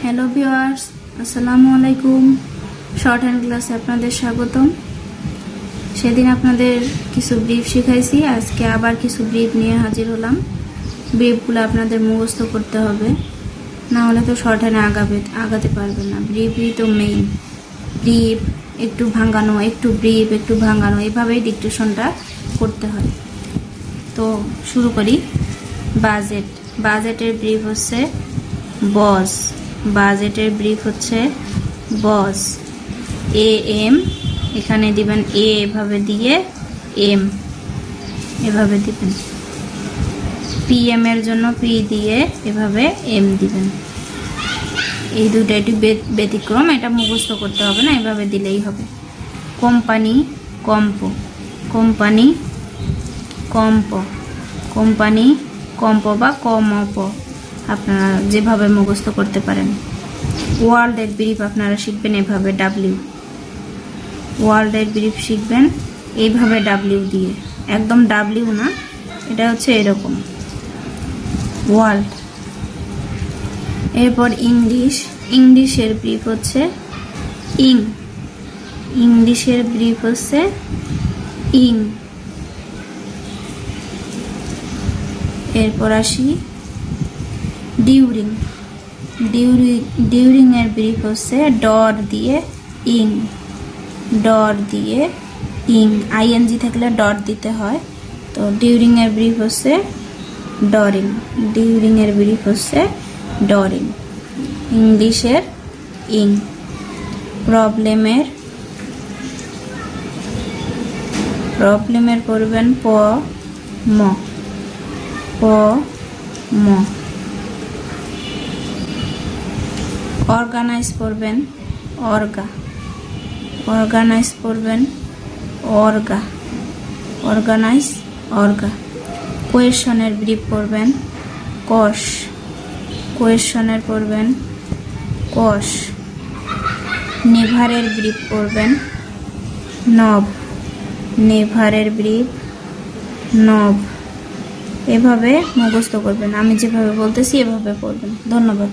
Hello viewers, আসসালামু আলাইকুম। Short hand ক্লাসে আপনাদের স্বাগতম। সেদিন আপনাদের কিছু ব্রিফ শিখাইছি, আজকে আবার কিছু ব্রিফ নিয়ে হাজির হলাম। ব্রিফগুলো আপনাদের মুখস্থ করতে হবে, না হলে তো শর্ট হ্যান্ডে আগাতে পারবেন না। ব্রিফই তো মেইন। ব্রিফ একটু ভাঙানো, একটু ব্রিফ একটু ভাঙানো, এভাবেই ডিকটেশনটা করতে হয়। তো শুরু করি। বাজেটের ব্রিফ হচ্ছে বস। বাজেটের ব্রিফ হচ্ছে বস। এম এখানে দিবেন, এভাবে দিয়ে এম এভাবে দিবেন। পিএম এর জন্য পি দিয়ে এভাবে এম দিবেন। এই দুটো একটু ব্যতিক্রম, এটা মুখস্থ করতে হবে না, এভাবে দিলেই হবে। Company comp, company comp, company comp বা কমপ, আপনারা যেভাবে মুখস্থ করতে পারেন। ওয়ার্ল্ডের ব্রিফ আপনারা শিখবেন এভাবে, ডাব্লিউ। ওয়ার্ল্ডের ব্রিফ শিখবেন এইভাবে, ডাব্লিউ দিয়ে, একদম ডাব্লিউ না, এটা হচ্ছে এরকম ওয়ার্ল্ড। এরপর ইংলিশের ব্রিফ হচ্ছে ইং। ইংলিশের ব্রিফ হচ্ছে ইং। এরপর আসি ডিউরিং এর ব্রিফ হচ্ছে ডর দিয়ে ইং। ডর দিয়ে ইং, আইএনজি থাকলে ডট দিতে হয়। তো ডিউরিং এর ব্রিফ হচ্ছে ডরিং। ডিউরিং এর ব্রিফ হচ্ছে ডরিং। ইংলিশের ইং। প্রবলেমের পড়বেন প ম, প ম। অর্গানাইজ পড়বেন অর্গা। অর্গানাইজ পড়বেন অর্গা। অর্গানাইজ অর্গা। কোয়েশনের ব্রিফ পড়বেন কষ। কোয়েশনের পড়বেন কষ। নেভারের ব্রিফ পড়বেন নব। নেভারের ব্রিফ নব। এভাবে মুখস্থ করবেন, আমি যেভাবে বলতেছি এভাবে পড়বেন। ধন্যবাদ।